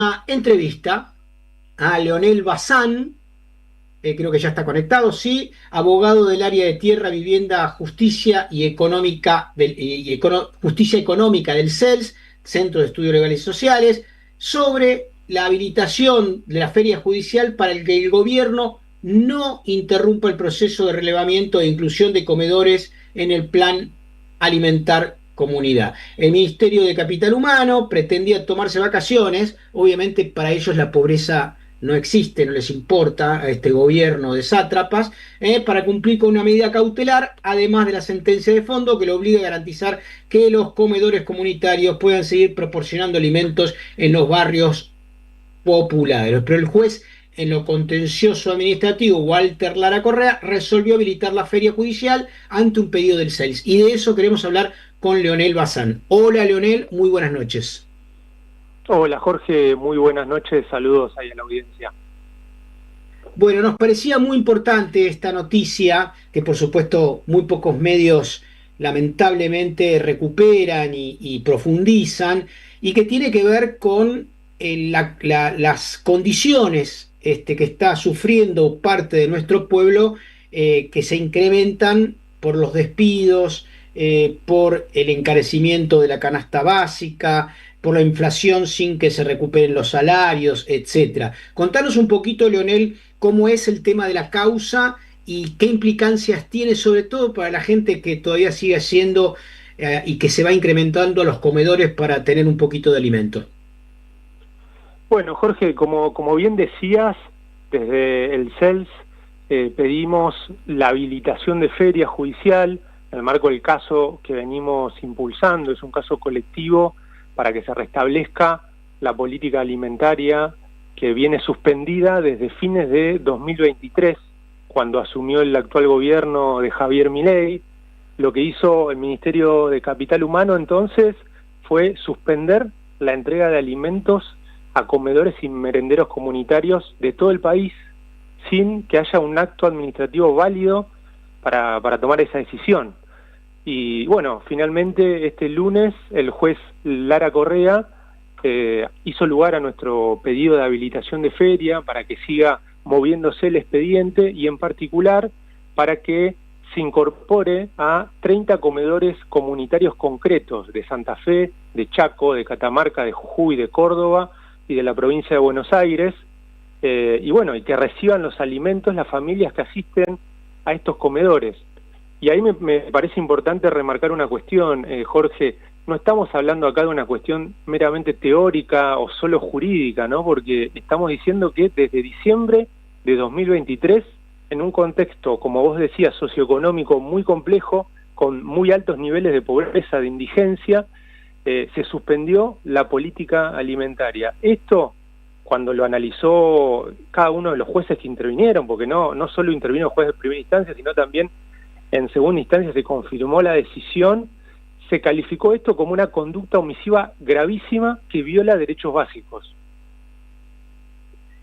una entrevista a Leonel Bazán, creo que ya está conectado, sí, abogado del área de tierra, vivienda, justicia y económica justicia económica del CELS, Centro de Estudios Legales y Sociales, sobre la habilitación de la feria judicial para el que el gobierno no interrumpa el proceso de relevamiento e inclusión de comedores en el plan alimentar comunidad. El Ministerio de Capital Humano pretendía tomarse vacaciones, obviamente para ellos la pobreza no existe, no les importa a este gobierno de sátrapas, para cumplir con una medida cautelar, además de la sentencia de fondo que lo obliga a garantizar que los comedores comunitarios puedan seguir proporcionando alimentos en los barrios populares. Pero el juez en lo contencioso administrativo, Walter Lara Correa, resolvió habilitar la feria judicial ante un pedido del CELS. Y de eso queremos hablar con Leonel Bazán. Hola Leonel, muy buenas noches. Hola Jorge, muy buenas noches, saludos ahí a la audiencia. Bueno, nos parecía muy importante esta noticia, que por supuesto muy pocos medios lamentablemente recuperan y profundizan, y que tiene que ver con las condiciones que está sufriendo parte de nuestro pueblo, que se incrementan por los despidos, por el encarecimiento de la canasta básica, por la inflación sin que se recuperen los salarios, etcétera. Contanos un poquito, Leonel, cómo es el tema de la causa y qué implicancias tiene, sobre todo para la gente que todavía sigue haciendo y que se va incrementando los comedores para tener un poquito de alimento. Bueno Jorge, como bien decías, desde el CELS pedimos la habilitación de feria judicial en el marco del caso que venimos impulsando, es un caso colectivo para que se restablezca la política alimentaria que viene suspendida desde fines de 2023, cuando asumió el actual gobierno de Javier Milei. Lo que hizo el Ministerio de Capital Humano entonces fue suspender la entrega de alimentos a comedores y merenderos comunitarios de todo el país, sin que haya un acto administrativo válido para tomar esa decisión. Y bueno, finalmente este lunes el juez Lara Correa hizo lugar a nuestro pedido de habilitación de feria para que siga moviéndose el expediente y en particular para que se incorpore a 30 comedores comunitarios concretos de Santa Fe, de Chaco, de Catamarca, de Jujuy, de Córdoba y de la provincia de Buenos Aires, y bueno, y que reciban los alimentos las familias que asisten a estos comedores. Y ahí me parece importante remarcar una cuestión, Jorge. No estamos hablando acá de una cuestión meramente teórica o solo jurídica, ¿no? Porque estamos diciendo que desde diciembre de 2023, en un contexto, como vos decías, socioeconómico muy complejo, con muy altos niveles de pobreza, de indigencia, se suspendió la política alimentaria. Esto, cuando lo analizó cada uno de los jueces que intervinieron, porque no solo intervino el juez de primera instancia, sino también en segunda instancia se confirmó la decisión, se calificó esto como una conducta omisiva gravísima que viola derechos básicos.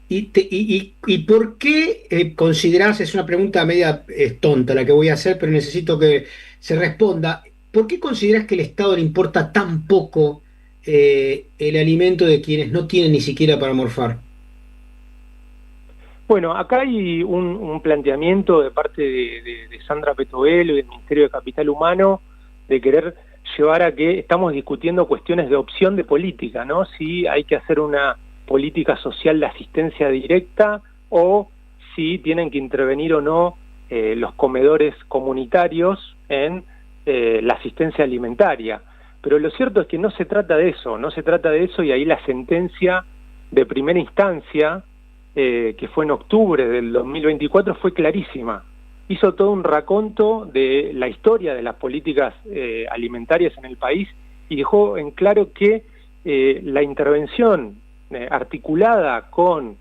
¿Y por qué considerás, es una pregunta media tonta la que voy a hacer, pero necesito que se responda, ¿por qué considerás que el Estado le importa tan poco el alimento de quienes no tienen ni siquiera para morfar? Bueno, acá hay un planteamiento de parte de Sandra Petovelo y del Ministerio de Capital Humano de querer llevar a que estamos discutiendo cuestiones de opción de política, ¿no? Si hay que hacer una política social de asistencia directa o si tienen que intervenir o no los comedores comunitarios en la asistencia alimentaria. Pero lo cierto es que no se trata de eso, y ahí la sentencia de primera instancia, que fue en octubre del 2024, fue clarísima. Hizo todo un raconto de la historia de las políticas alimentarias en el país y dejó en claro que la intervención articulada con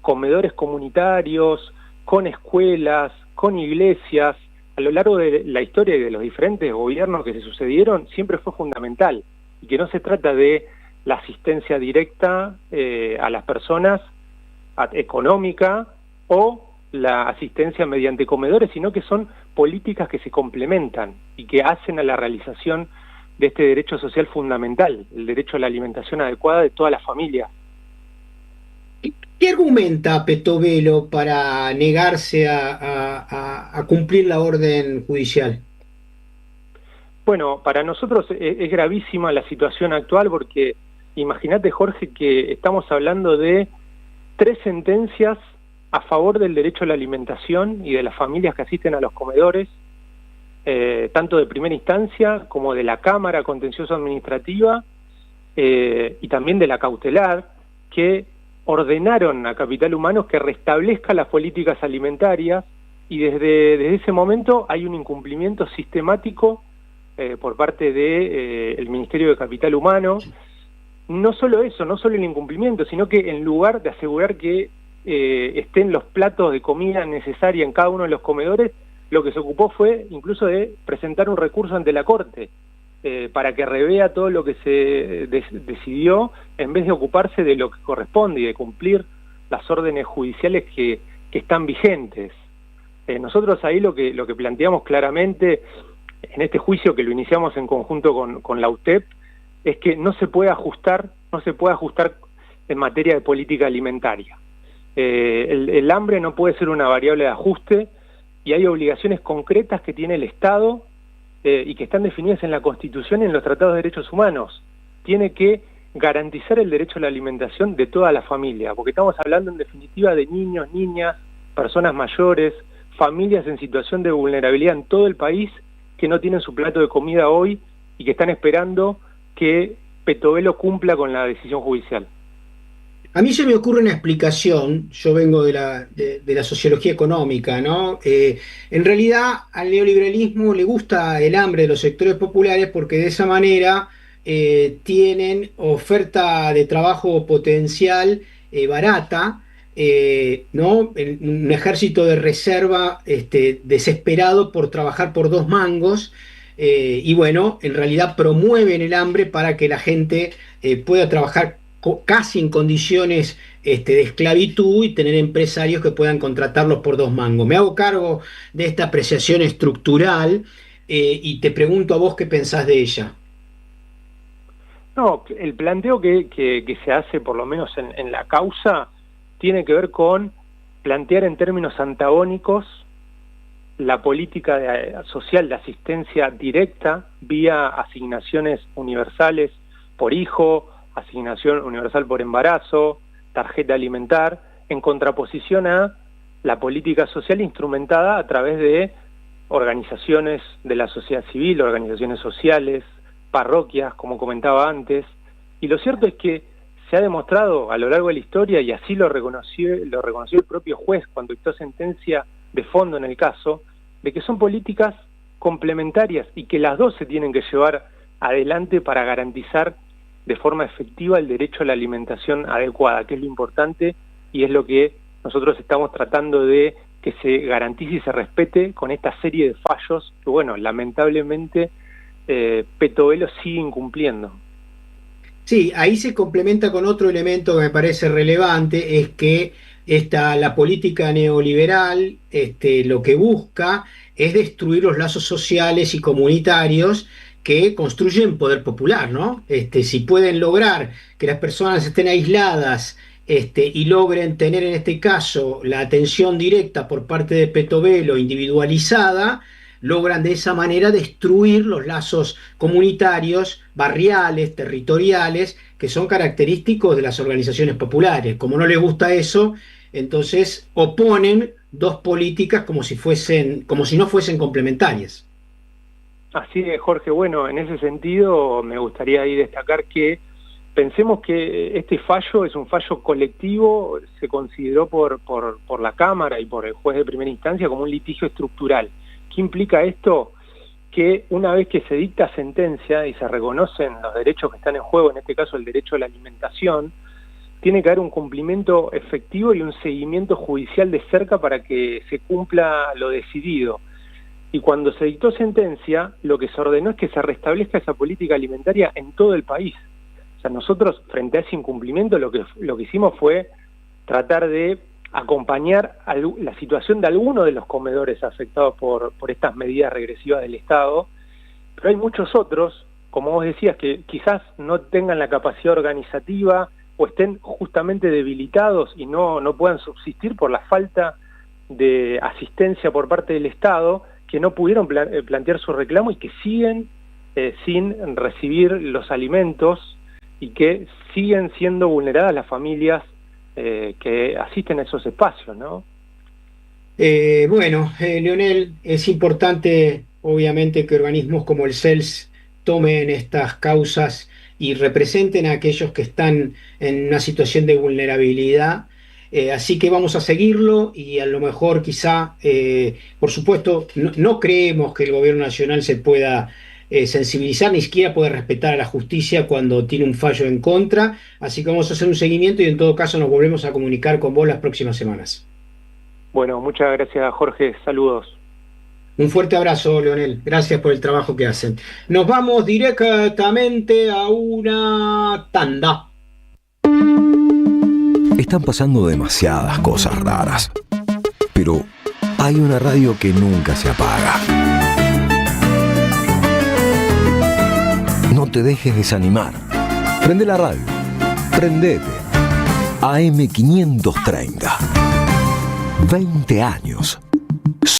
comedores comunitarios, con escuelas, con iglesias, a lo largo de la historia y de los diferentes gobiernos que se sucedieron, siempre fue fundamental, y que no se trata de la asistencia directa a las personas económica o la asistencia mediante comedores, sino que son políticas que se complementan y que hacen a la realización de este derecho social fundamental, el derecho a la alimentación adecuada de todas las familias. ¿Qué argumenta Petovelo para negarse a cumplir la orden judicial? Bueno, para nosotros es gravísima la situación actual porque imagínate, Jorge, que estamos hablando de 3 sentencias a favor del derecho a la alimentación y de las familias que asisten a los comedores, tanto de primera instancia como de la Cámara Contencioso Administrativa y también de la cautelar, que ordenaron a Capital Humano que restablezca las políticas alimentarias, y desde ese momento hay un incumplimiento sistemático por parte del Ministerio de Capital Humano. No solo eso, no solo el incumplimiento, sino que en lugar de asegurar que estén los platos de comida necesaria en cada uno de los comedores, lo que se ocupó fue incluso de presentar un recurso ante la Corte para que revea todo lo que se decidió, en vez de ocuparse de lo que corresponde y de cumplir las órdenes judiciales que están vigentes. Nosotros ahí lo que planteamos claramente en este juicio, que lo iniciamos en conjunto con la UTEP, es que no se puede ajustar en materia de política alimentaria. El hambre no puede ser una variable de ajuste, y hay obligaciones concretas que tiene el Estado y que están definidas en la Constitución y en los tratados de derechos humanos. Tiene que garantizar el derecho a la alimentación de toda la familia, porque estamos hablando en definitiva de niños, niñas, personas mayores, familias en situación de vulnerabilidad en todo el país, que no tienen su plato de comida hoy y que están esperando que Petovelo cumpla con la decisión judicial. A mí se me ocurre una explicación, yo vengo de la sociología económica, ¿no? En realidad al neoliberalismo le gusta el hambre de los sectores populares porque de esa manera tienen oferta de trabajo potencial barata, ¿no? Un ejército de reserva desesperado por trabajar por 2 mangos. Y bueno, en realidad promueven el hambre para que la gente pueda trabajar casi en condiciones de esclavitud y tener empresarios que puedan contratarlos por 2 mangos. Me hago cargo de esta apreciación estructural y te pregunto a vos qué pensás de ella. No, el planteo que se hace, por lo menos en la causa, tiene que ver con plantear en términos antagónicos la política social de asistencia directa vía asignaciones universales por hijo, asignación universal por embarazo, tarjeta alimentar, en contraposición a la política social instrumentada a través de organizaciones de la sociedad civil, organizaciones sociales, parroquias, como comentaba antes. Y lo cierto es que se ha demostrado a lo largo de la historia, y así lo reconoció el propio juez cuando dictó sentencia de fondo en el caso, de que son políticas complementarias y que las dos se tienen que llevar adelante para garantizar de forma efectiva el derecho a la alimentación adecuada, que es lo importante y es lo que nosotros estamos tratando de que se garantice y se respete con esta serie de fallos que, bueno, lamentablemente Petovelo sigue incumpliendo. Sí, ahí se complementa con otro elemento que me parece relevante, es que la política neoliberal lo que busca es destruir los lazos sociales y comunitarios que construyen poder popular, ¿no? Si pueden lograr que las personas estén aisladas y logren tener en este caso la atención directa por parte de Petovelo individualizada, logran de esa manera destruir los lazos comunitarios, barriales, territoriales, que son característicos de las organizaciones populares. Como no les gusta eso, entonces oponen dos políticas como si no fuesen complementarias. Así es, Jorge. Bueno, en ese sentido me gustaría ahí destacar que pensemos que este fallo es un fallo colectivo, se consideró por la Cámara y por el juez de primera instancia como un litigio estructural. ¿Qué implica esto? Que una vez que se dicta sentencia y se reconocen los derechos que están en juego, en este caso el derecho a la alimentación, tiene que haber un cumplimiento efectivo y un seguimiento judicial de cerca para que se cumpla lo decidido. Y cuando se dictó sentencia, lo que se ordenó es que se restablezca esa política alimentaria en todo el país. O sea, nosotros, frente a ese incumplimiento, lo que hicimos fue tratar de acompañar la situación de algunos de los comedores afectados por estas medidas regresivas del Estado, pero hay muchos otros, como vos decías, que quizás no tengan la capacidad organizativa o estén justamente debilitados y no puedan subsistir por la falta de asistencia por parte del Estado, que no pudieron plantear su reclamo y que siguen sin recibir los alimentos y que siguen siendo vulneradas las familias que asisten a esos espacios, ¿no? Leonel, es importante, obviamente, que organismos como el CELS tomen estas causas y representen a aquellos que están en una situación de vulnerabilidad. Así que vamos a seguirlo y a lo mejor quizá, por supuesto, no creemos que el gobierno nacional se pueda sensibilizar, ni siquiera puede respetar a la justicia cuando tiene un fallo en contra. Así que vamos a hacer un seguimiento y en todo caso nos volvemos a comunicar con vos las próximas semanas. Bueno, muchas gracias, Jorge. Saludos. Un fuerte abrazo, Leonel. Gracias por el trabajo que hacen. Nos vamos directamente a una tanda. Están pasando demasiadas cosas raras, pero hay una radio que nunca se apaga. No te dejes desanimar. Prende la radio. Prendete. AM530. 20 años.